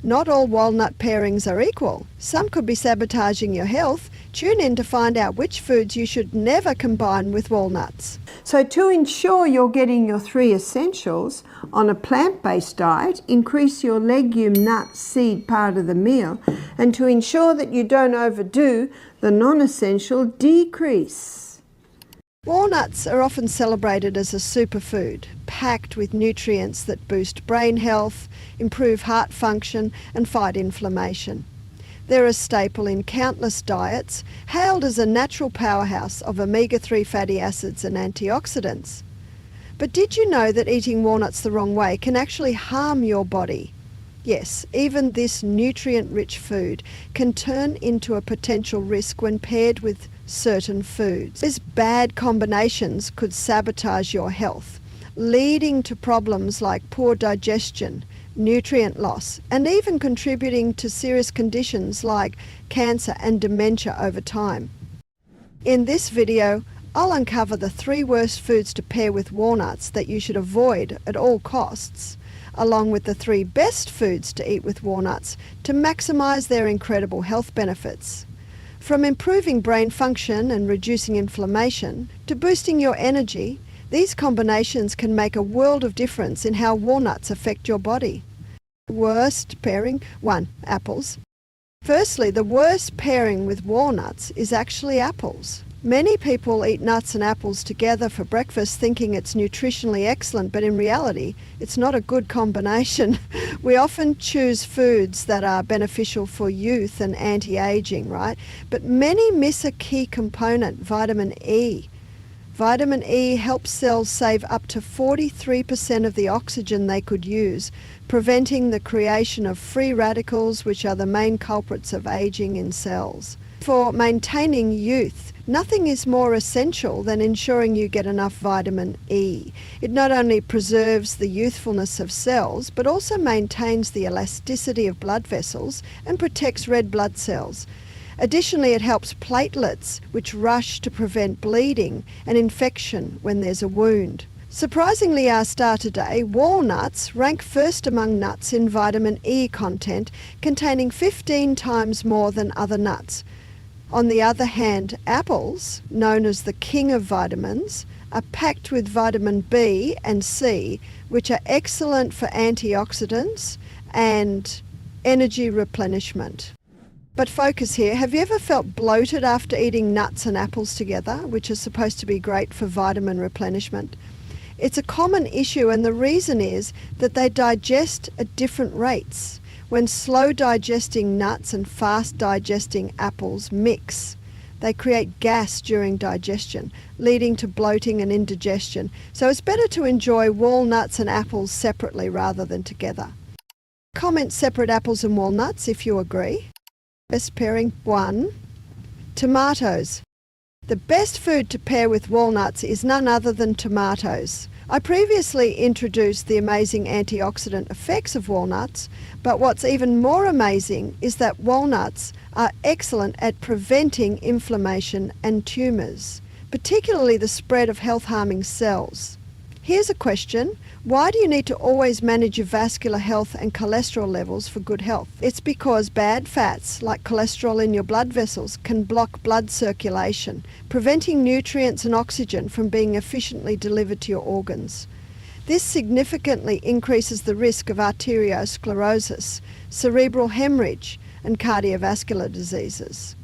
Not all walnut pairings are equal. Some could be sabotaging your health. Tune in to find out which foods you should never combine with walnuts. So to ensure you're getting your 3 essentials on a plant-based diet, increase your legume, nut, seed part of the meal, and to ensure that you don't overdo the non-essential, decrease. Walnuts are often celebrated as a superfood, packed with nutrients that boost brain health, improve heart function, and fight inflammation. They're a staple in countless diets, hailed as a natural powerhouse of omega-3 fatty acids and antioxidants. But did you know that eating walnuts the wrong way can actually harm your body? Yes, even this nutrient-rich food can turn into a potential risk when paired with certain foods. These bad combinations could sabotage your health, leading to problems like poor digestion, nutrient loss, and even contributing to serious conditions like cancer and dementia over time. In this video, I'll uncover the 3 worst foods to pair with walnuts that you should avoid at all costs, along with the 3 best foods to eat with walnuts to maximize their incredible health benefits. From improving brain function and reducing inflammation to boosting your energy, these combinations can make a world of difference in how walnuts affect your body. Worst pairing? 1. Apples. Firstly, the worst pairing with walnuts is actually apples. Many people eat nuts and apples together for breakfast thinking it's nutritionally excellent, but in reality, it's not a good combination. We often choose foods that are beneficial for youth and anti-aging, right? But many miss a key component, vitamin E. Vitamin E helps cells save up to 43% of the oxygen they could use, preventing the creation of free radicals, which are the main culprits of aging in cells. For maintaining youth, nothing is more essential than ensuring you get enough vitamin E. It not only preserves the youthfulness of cells, but also maintains the elasticity of blood vessels and protects red blood cells. Additionally, it helps platelets, which rush to prevent bleeding and infection when there's a wound. Surprisingly, our star today, walnuts, rank first among nuts in vitamin E content, containing 15 times more than other nuts. On the other hand, apples, known as the king of vitamins, are packed with vitamin B and C, which are excellent for antioxidants and energy replenishment. But focus here, have you ever felt bloated after eating nuts and apples together, which are supposed to be great for vitamin replenishment? It's a common issue, and the reason is that they digest at different rates. When slow digesting nuts and fast digesting apples mix, they create gas during digestion, leading to bloating and indigestion. So it's better to enjoy walnuts and apples separately rather than together. Comment separate apples and walnuts if you agree. Best pairing. 1. Tomatoes. The best food to pair with walnuts is none other than tomatoes. I previously introduced the amazing antioxidant effects of walnuts, but what's even more amazing is that walnuts are excellent at preventing inflammation and tumours, particularly the spread of health-harming cells. Here's a question. Why do you need to always manage your vascular health and cholesterol levels for good health? It's because bad fats, like cholesterol in your blood vessels, can block blood circulation, preventing nutrients and oxygen from being efficiently delivered to your organs. This significantly increases the risk of arteriosclerosis, cerebral hemorrhage, and cardiovascular diseases.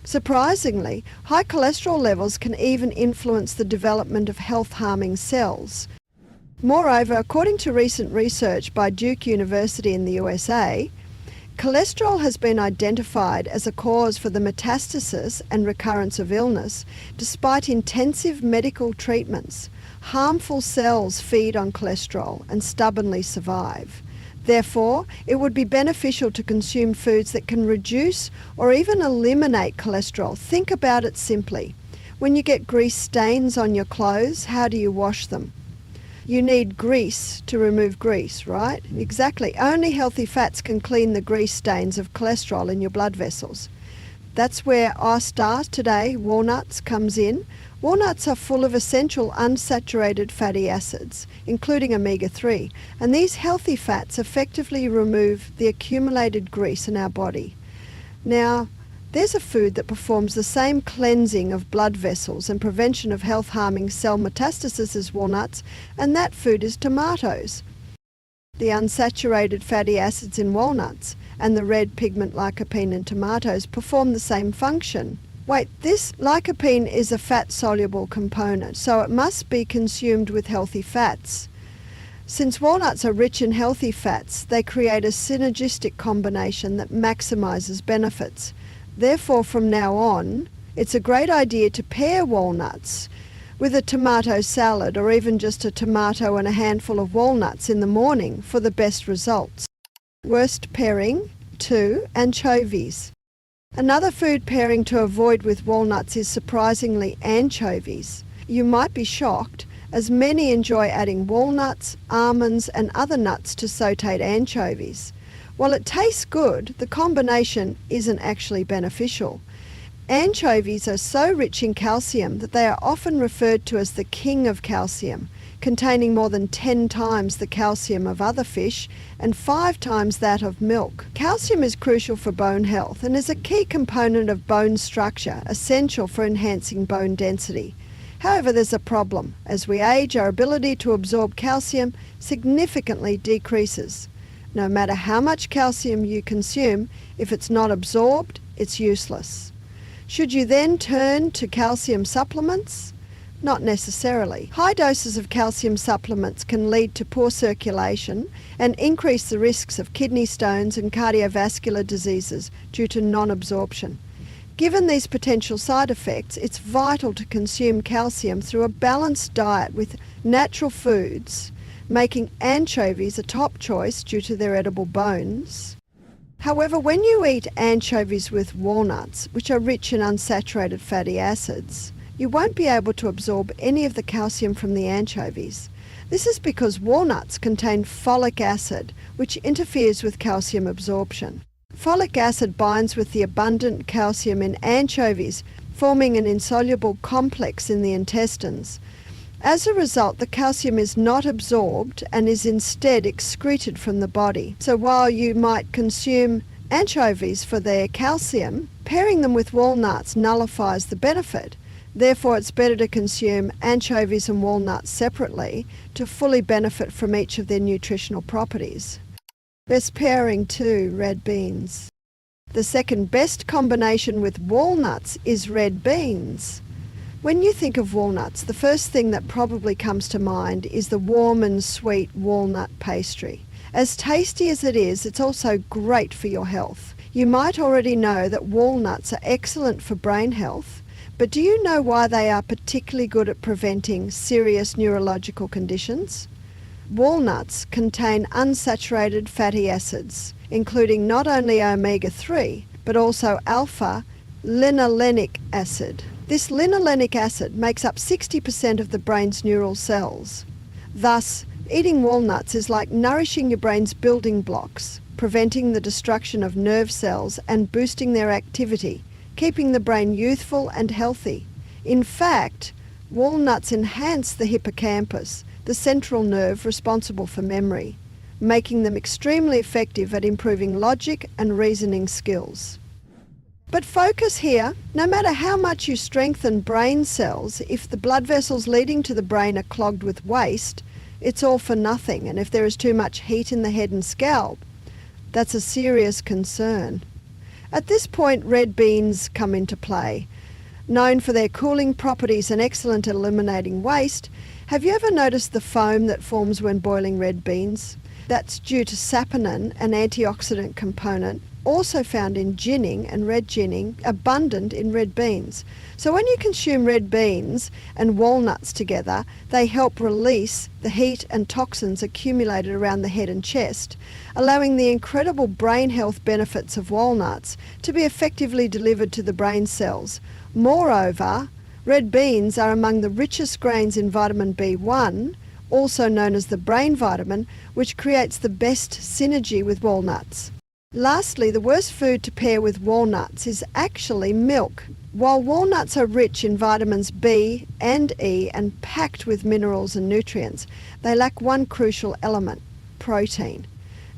Surprisingly, high cholesterol levels can even influence the development of health-harming cells. Moreover, according to recent research by Duke University in the USA, cholesterol has been identified as a cause for the metastasis and recurrence of illness. Despite intensive medical treatments, harmful cells feed on cholesterol and stubbornly survive. Therefore, it would be beneficial to consume foods that can reduce or even eliminate cholesterol. Think about it simply. When you get grease stains on your clothes, how do you wash them? You need grease to remove grease, right? Exactly. Only healthy fats can clean the grease stains of cholesterol in your blood vessels. That's where our star today, walnuts, comes in. Walnuts are full of essential unsaturated fatty acids, including omega-3, and these healthy fats effectively remove the accumulated grease in our body. Now, there's a food that performs the same cleansing of blood vessels and prevention of health-harming cell metastasis as walnuts, and that food is tomatoes. The unsaturated fatty acids in walnuts and the red pigment lycopene in tomatoes perform the same function. Wait, this lycopene is a fat-soluble component, so it must be consumed with healthy fats. Since walnuts are rich in healthy fats, they create a synergistic combination that maximizes benefits. Therefore, from now on, it's a great idea to pair walnuts with a tomato salad or even just a tomato and a handful of walnuts in the morning for the best results. Worst pairing, 2. Anchovies. Another food pairing to avoid with walnuts is surprisingly anchovies. You might be shocked, as many enjoy adding walnuts, almonds and other nuts to sautéed anchovies. While it tastes good, the combination isn't actually beneficial. Anchovies are so rich in calcium that they are often referred to as the king of calcium, containing more than 10 times the calcium of other fish and 5 times that of milk. Calcium is crucial for bone health and is a key component of bone structure, essential for enhancing bone density. However, there's a problem. As we age, our ability to absorb calcium significantly decreases. No matter how much calcium you consume, if it's not absorbed, it's useless. Should you then turn to calcium supplements? Not necessarily. High doses of calcium supplements can lead to poor circulation and increase the risks of kidney stones and cardiovascular diseases due to non-absorption. Given these potential side effects, it's vital to consume calcium through a balanced diet with natural foods, making anchovies a top choice due to their edible bones. However, when you eat anchovies with walnuts, which are rich in unsaturated fatty acids, you won't be able to absorb any of the calcium from the anchovies. This is because walnuts contain folic acid, which interferes with calcium absorption. Folic acid binds with the abundant calcium in anchovies, forming an insoluble complex in the intestines. As a result, the calcium is not absorbed and is instead excreted from the body. So while you might consume anchovies for their calcium, pairing them with walnuts nullifies the benefit. Therefore, it's better to consume anchovies and walnuts separately to fully benefit from each of their nutritional properties. Best pairing 2, red beans. The second best combination with walnuts is red beans. When you think of walnuts, the first thing that probably comes to mind is the warm and sweet walnut pastry. As tasty as it is, it's also great for your health. You might already know that walnuts are excellent for brain health, but do you know why they are particularly good at preventing serious neurological conditions? Walnuts contain unsaturated fatty acids, including not only omega-3, but also alpha-linolenic acid. This linolenic acid makes up 60% of the brain's neural cells. Thus, eating walnuts is like nourishing your brain's building blocks, preventing the destruction of nerve cells and boosting their activity, keeping the brain youthful and healthy. In fact, walnuts enhance the hippocampus, the central nerve responsible for memory, making them extremely effective at improving logic and reasoning skills. But focus here, no matter how much you strengthen brain cells, if the blood vessels leading to the brain are clogged with waste, it's all for nothing, and if there is too much heat in the head and scalp, that's a serious concern. At this point, red beans come into play. Known for their cooling properties and excellent at eliminating waste, have you ever noticed the foam that forms when boiling red beans? That's due to saponin, an antioxidant component, also found in ginning and red ginning, abundant in red beans. So when you consume red beans and walnuts together, they help release the heat and toxins accumulated around the head and chest, allowing the incredible brain health benefits of walnuts to be effectively delivered to the brain cells. Moreover, red beans are among the richest grains in vitamin B1, also known as the brain vitamin, which creates the best synergy with walnuts. Lastly, the worst food to pair with walnuts is actually milk. While walnuts are rich in vitamins B and E and packed with minerals and nutrients, they lack one crucial element: protein.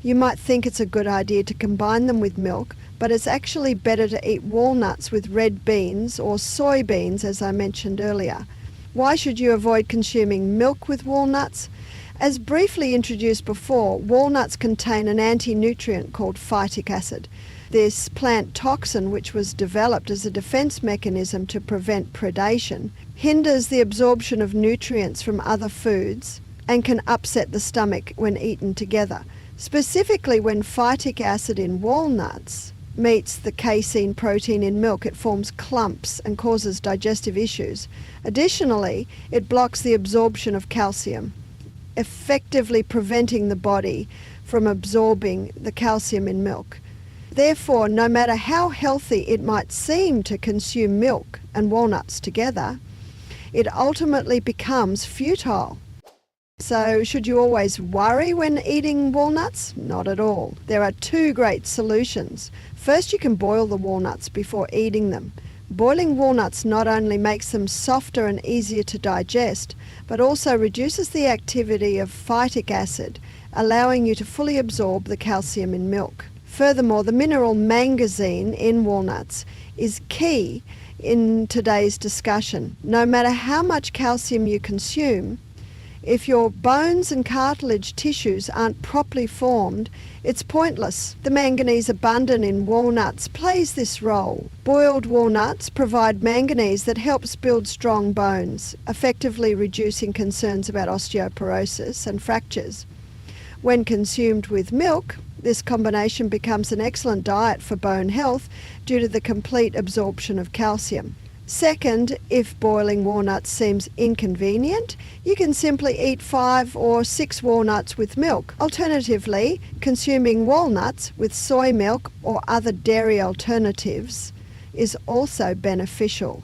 You might think it's a good idea to combine them with milk, but it's actually better to eat walnuts with red beans or soybeans, as I mentioned earlier. Why should you avoid consuming milk with walnuts? As briefly introduced before, walnuts contain an anti-nutrient called phytic acid. This plant toxin, which was developed as a defense mechanism to prevent predation, hinders the absorption of nutrients from other foods and can upset the stomach when eaten together. Specifically, when phytic acid in walnuts meets the casein protein in milk, it forms clumps and causes digestive issues. Additionally, it blocks the absorption of calcium, effectively preventing the body from absorbing the calcium in milk. Therefore, no matter how healthy it might seem to consume milk and walnuts together, it ultimately becomes futile. So, should you always worry when eating walnuts? Not at all. There are two great solutions. First, you can boil the walnuts before eating them. Boiling walnuts not only makes them softer and easier to digest, but also reduces the activity of phytic acid, allowing you to fully absorb the calcium in milk. Furthermore, the mineral mangazine in walnuts is key in today's discussion. No matter how much calcium you consume, if your bones and cartilage tissues aren't properly formed, it's pointless. The manganese abundant in walnuts plays this role. Boiled walnuts provide manganese that helps build strong bones, effectively reducing concerns about osteoporosis and fractures. When consumed with milk, this combination becomes an excellent diet for bone health due to the complete absorption of calcium. Second, if boiling walnuts seems inconvenient, you can simply eat 5 or 6 walnuts with milk. Alternatively, consuming walnuts with soy milk or other dairy alternatives is also beneficial.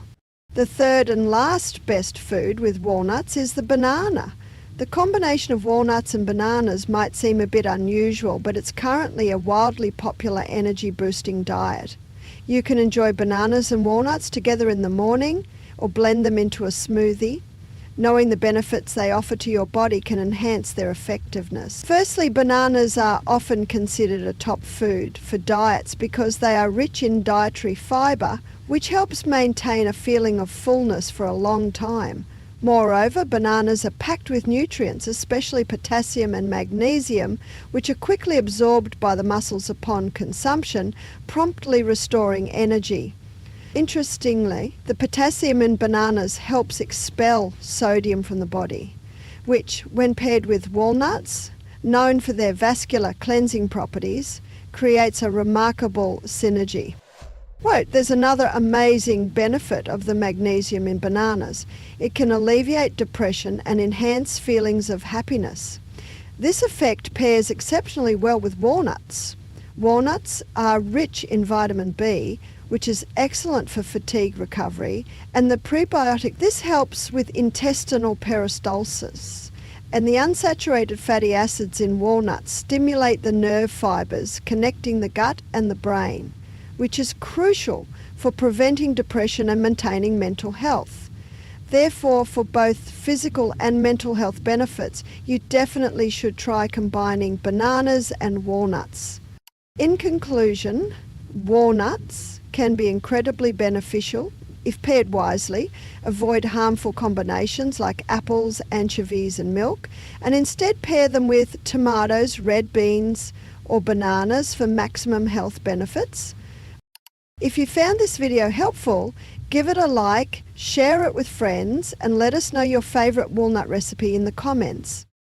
The third and last best food with walnuts is the banana. The combination of walnuts and bananas might seem a bit unusual, but it's currently a wildly popular energy-boosting diet. You can enjoy bananas and walnuts together in the morning or blend them into a smoothie. Knowing the benefits they offer to your body can enhance their effectiveness. Firstly, bananas are often considered a top food for diets because they are rich in dietary fibre, which helps maintain a feeling of fullness for a long time. Moreover, bananas are packed with nutrients, especially potassium and magnesium, which are quickly absorbed by the muscles upon consumption, promptly restoring energy. Interestingly, the potassium in bananas helps expel sodium from the body, which, when paired with walnuts, known for their vascular cleansing properties, creates a remarkable synergy. Quote, there's another amazing benefit of the magnesium in bananas. It can alleviate depression and enhance feelings of happiness. This effect pairs exceptionally well with walnuts. Walnuts are rich in vitamin B, which is excellent for fatigue recovery, and the prebiotic. This helps with intestinal peristalsis. And the unsaturated fatty acids in walnuts stimulate the nerve fibres connecting the gut and the brain, which is crucial for preventing depression and maintaining mental health. Therefore, for both physical and mental health benefits, you definitely should try combining bananas and walnuts. In conclusion, walnuts can be incredibly beneficial if paired wisely. Avoid harmful combinations like apples, anchovies and milk, and instead pair them with tomatoes, red beans or bananas for maximum health benefits. If you found this video helpful, give it a like, share it with friends, and let us know your favourite walnut recipe in the comments.